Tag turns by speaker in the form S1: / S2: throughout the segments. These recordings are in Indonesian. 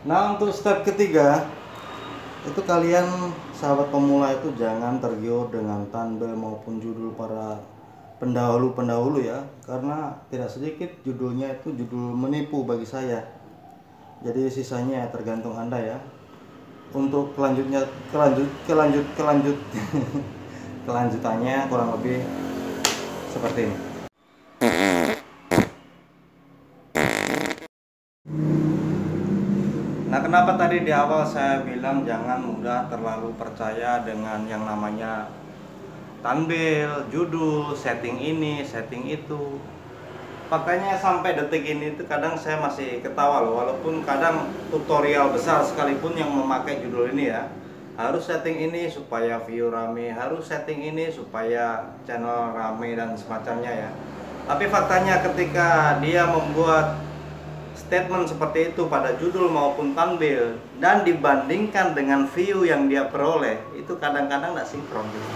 S1: Nah, untuk step ketiga, itu kalian sahabat pemula itu jangan tergiur dengan thumbnail maupun judul para pendahulu-pendahulu ya, karena tidak sedikit judulnya itu judul menipu bagi saya. Jadi sisanya ya tergantung Anda ya. Untuk kelanjutannya kurang lebih seperti ini. Nah, kenapa tadi di awal saya bilang jangan mudah terlalu percaya dengan yang namanya thumbnail, judul, setting ini, setting itu. Faktanya sampai detik ini itu kadang saya masih ketawa loh, walaupun kadang tutorial besar sekalipun yang memakai judul ini ya. Harus setting ini supaya view rame, harus setting ini supaya channel rame dan semacamnya ya. Tapi faktanya ketika dia membuat statement seperti itu pada judul maupun thumbnail dan dibandingkan dengan view yang dia peroleh, itu kadang-kadang nggak sinkron gitu.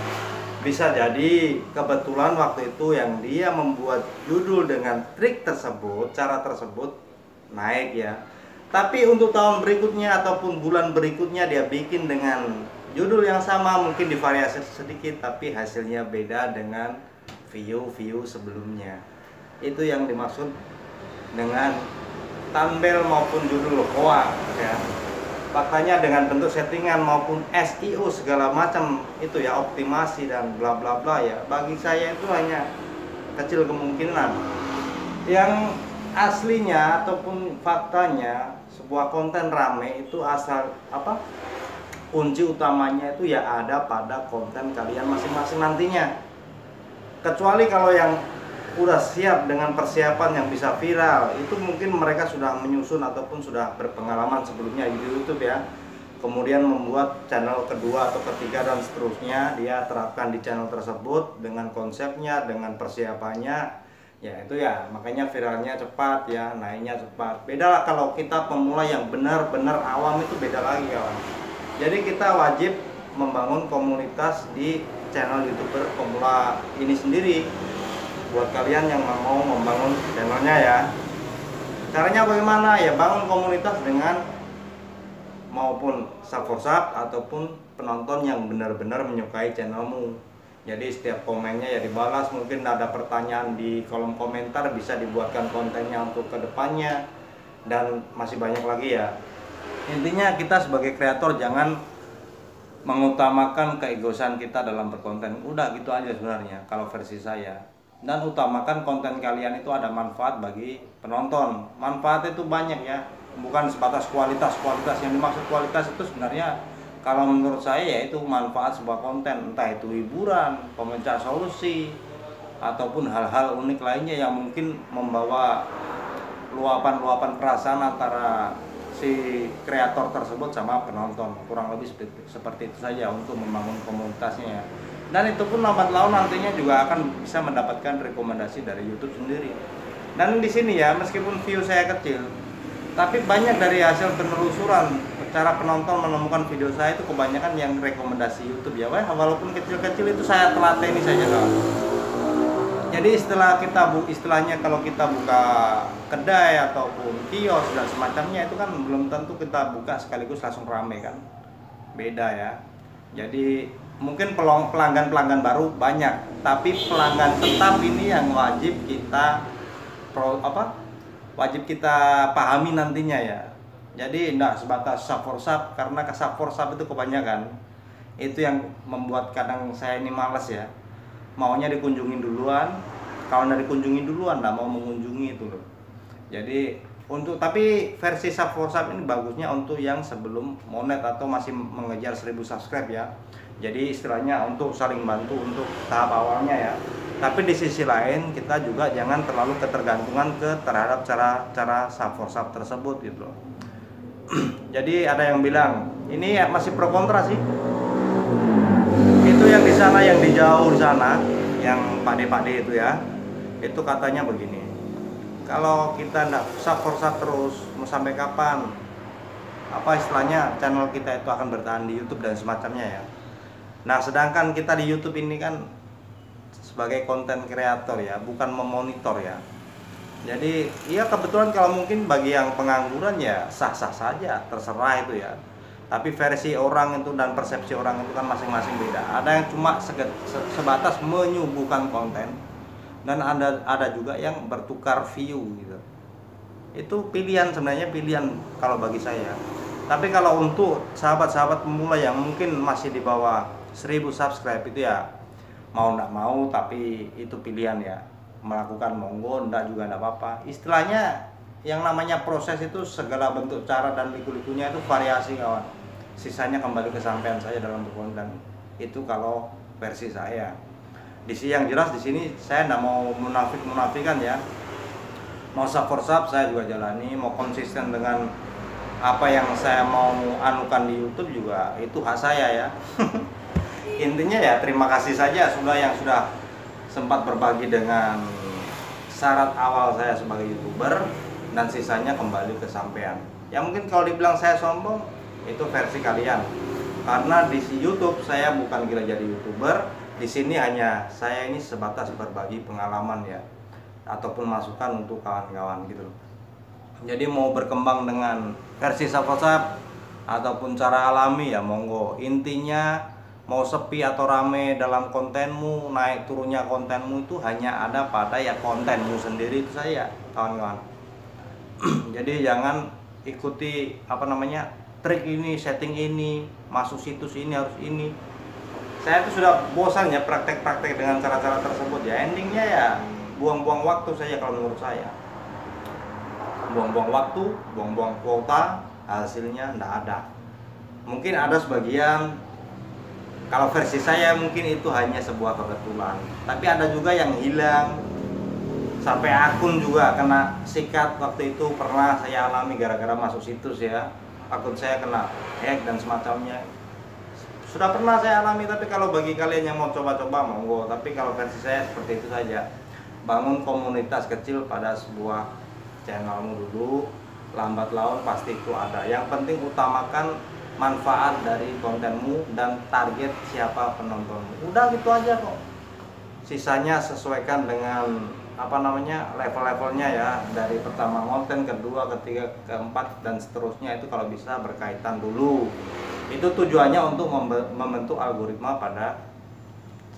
S1: Bisa jadi kebetulan waktu itu yang dia membuat judul dengan trik tersebut, cara tersebut naik ya. Tapi untuk tahun berikutnya ataupun bulan berikutnya dia bikin dengan judul yang sama, mungkin divariasi sedikit tapi hasilnya beda dengan view sebelumnya. Itu yang dimaksud dengan thumbnail maupun judul hoax ya. Faktanya dengan bentuk settingan maupun SEO segala macam itu ya, optimasi dan bla bla bla ya, bagi saya itu hanya kecil kemungkinan. Yang aslinya ataupun faktanya sebuah konten rame itu asal apa, kunci utamanya itu ya ada pada konten kalian masing-masing nantinya. Kecuali kalau yang udah siap dengan persiapan yang bisa viral, itu mungkin mereka sudah menyusun ataupun sudah berpengalaman sebelumnya di YouTube ya. Kemudian membuat channel kedua atau ketiga dan seterusnya, dia terapkan di channel tersebut dengan konsepnya, dengan persiapannya. Ya itu ya, makanya viralnya cepat ya, naiknya cepat. Beda lah kalau kita pemula yang benar-benar awam, itu beda lagi kawan. Jadi kita wajib membangun komunitas di channel YouTuber pemula ini sendiri. Buat kalian yang mau membangun channelnya ya, caranya bagaimana ya, bangun komunitas dengan maupun sub ataupun penonton yang benar-benar menyukai channelmu. Jadi setiap komennya ya dibalas, mungkin ada pertanyaan di kolom komentar bisa dibuatkan kontennya untuk kedepannya, dan masih banyak lagi ya. Intinya kita sebagai kreator jangan mengutamakan keegoisan kita dalam berkonten. Udah gitu aja sebenarnya kalau versi saya. Dan utamakan konten kalian itu ada manfaat bagi penonton. Manfaat itu banyak ya, bukan sebatas kualitas. Yang dimaksud kualitas itu sebenarnya kalau menurut saya ya itu manfaat sebuah konten, entah itu hiburan, pemecah solusi, ataupun hal-hal unik lainnya yang mungkin membawa luapan-luapan perasaan antara si kreator tersebut sama penonton. Kurang lebih seperti itu saja untuk membangun komunitasnya ya. Dan itu pun lambat laun nantinya juga akan bisa mendapatkan rekomendasi dari YouTube sendiri. Dan di sini ya, meskipun view saya kecil, tapi banyak dari hasil penelusuran cara penonton menemukan video saya itu kebanyakan yang rekomendasi YouTube ya. Walaupun kecil-kecil itu saya telateni saja kawan. Jadi istilahnya kalau kita buka kedai ataupun kios dan semacamnya itu kan belum tentu kita buka sekaligus langsung rame kan. Beda ya. Jadi mungkin pelanggan baru banyak, tapi pelanggan tetap ini yang wajib kita wajib kita pahami nantinya ya. Jadi tidak sebatas sub for sub, karena ke sub for sub itu kebanyakan. Itu yang membuat kadang saya ini males ya. Maunya dikunjungin duluan, kalau nggak dikunjungin duluan nggak mau mengunjungi itu loh. Jadi tapi versi sub for sub ini bagusnya untuk yang sebelum monet atau masih mengejar 1000 subscribe ya. Jadi istilahnya untuk saling bantu untuk tahap awalnya ya. Tapi di sisi lain kita juga jangan terlalu ketergantungan terhadap cara sub for sub tersebut gitu loh. Jadi ada yang bilang ini ya masih pro kontra sih. Itu yang di sana, yang di jauh di sana, yang pakde itu ya, itu katanya begini, kalau kita nggak sub for sub terus mau sampai kapan, apa istilahnya, channel kita itu akan bertahan di YouTube dan semacamnya ya. Nah sedangkan kita di YouTube ini kan sebagai konten kreator ya, bukan memonitor ya. Jadi ya kebetulan kalau mungkin bagi yang pengangguran ya sah-sah saja, terserah itu ya. Tapi versi orang itu dan persepsi orang itu kan masing-masing beda. Ada yang cuma sebatas menyuguhkan konten, dan ada juga yang bertukar view gitu. Itu pilihan, sebenarnya pilihan kalau bagi saya. Tapi kalau untuk sahabat-sahabat pemula yang mungkin masih di bawah 1000 subscribe itu ya mau nggak mau, tapi itu pilihan ya, melakukan monggo, nggak juga nggak apa-apa. Istilahnya yang namanya proses itu segala bentuk cara dan liku-likunya itu variasi kawan. Sisanya kembali ke sampean saya dalam berkonten. Itu kalau versi saya. Di sini yang jelas di sini saya nggak mau munafikan ya. Mau sub for sub saya juga jalani, mau konsisten dengan apa yang saya mau anukan di YouTube juga itu hak saya ya. Intinya ya terima kasih saja yang sudah sempat berbagi dengan syarat awal saya sebagai YouTuber, dan sisanya kembali ke sampean. Ya mungkin kalau dibilang saya sombong itu versi kalian. Karena di YouTube saya bukan gila jadi YouTuber, di sini hanya saya ini sebatas berbagi pengalaman ya, ataupun masukan untuk kawan-kawan gitu loh. Jadi mau berkembang dengan versi sub-sub ataupun cara alami ya monggo. Intinya mau sepi atau rame dalam kontenmu, naik turunnya kontenmu itu hanya ada pada ya kontenmu sendiri, itu saya kawan-kawan. Jadi jangan ikuti apa namanya trik ini, setting ini, masuk situs ini harus ini. Saya tuh sudah bosan ya praktek-praktek dengan cara-cara tersebut ya. Endingnya ya buang-buang waktu saja kalau menurut saya. Buang-buang waktu, buang-buang kuota, hasilnya nggak ada. Mungkin ada sebagian, kalau versi saya mungkin itu hanya sebuah kebetulan, tapi ada juga yang hilang, sampai akun juga kena sikat. Waktu itu pernah saya alami gara-gara masuk situs ya, akun saya kena hack dan semacamnya. Sudah pernah saya alami, tapi kalau bagi kalian yang mau coba-coba monggo. Tapi kalau versi saya seperti itu saja. Bangun komunitas kecil pada sebuah channelmu dulu, lambat laun pasti itu ada. Yang penting utamakan manfaat dari kontenmu dan target siapa penontonmu. Udah gitu aja kok. Sisanya sesuaikan dengan apa namanya level-levelnya ya, dari pertama konten, kedua, ketiga, keempat dan seterusnya. Itu kalau bisa berkaitan dulu. Itu tujuannya untuk membentuk algoritma pada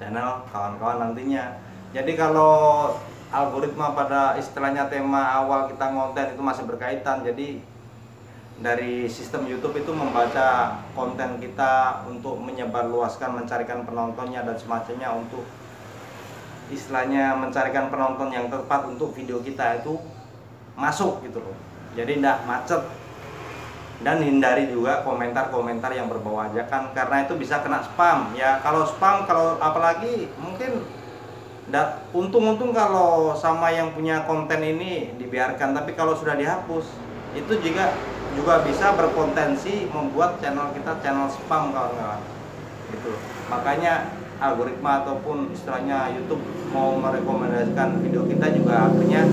S1: channel kawan-kawan nantinya. Jadi kalau algoritma pada istilahnya tema awal kita konten itu masih berkaitan, jadi dari sistem YouTube itu membaca konten kita untuk menyebarluaskan, mencarikan penontonnya dan semacamnya, untuk istilahnya mencarikan penonton yang tepat untuk video kita itu masuk gitu loh. Jadi tidak macet, dan hindari juga komentar-komentar yang berbau ajakan, karena itu bisa kena spam ya. Kalau spam, kalau apalagi mungkin untung kalau sama yang punya konten ini dibiarkan, tapi kalau sudah dihapus itu juga bisa berpotensi membuat channel kita channel spam kawan-kawan gitu. Makanya algoritma ataupun istilahnya YouTube mau merekomendasikan video kita juga akhirnya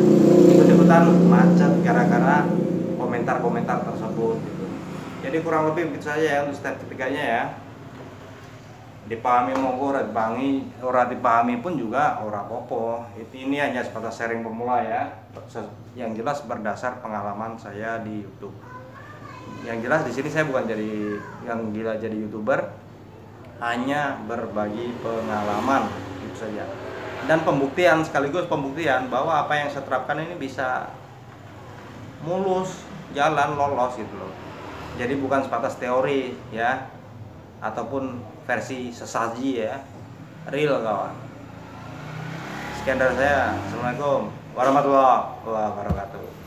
S1: ikut-ikutan macet gara-gara komentar-komentar tersebut gitu. Jadi kurang lebih begitu saja ya untuk step ketiganya ya. Dipahami monggo, ora dipahami pun juga ora apa-apa. Ini hanya sebatas sharing pemula ya. Yang jelas berdasar pengalaman saya di YouTube. Yang jelas di sini saya bukan jadi yang gila jadi YouTuber, hanya berbagi pengalaman itu saja. Dan pembuktian, sekaligus pembuktian bahwa apa yang saya terapkan ini bisa mulus, jalan, lolos gitu loh. Jadi bukan sebatas teori ya, ataupun versi sesaji ya, real kawan. Sekian dari saya. Assalamualaikum warahmatullahi wabarakatuh.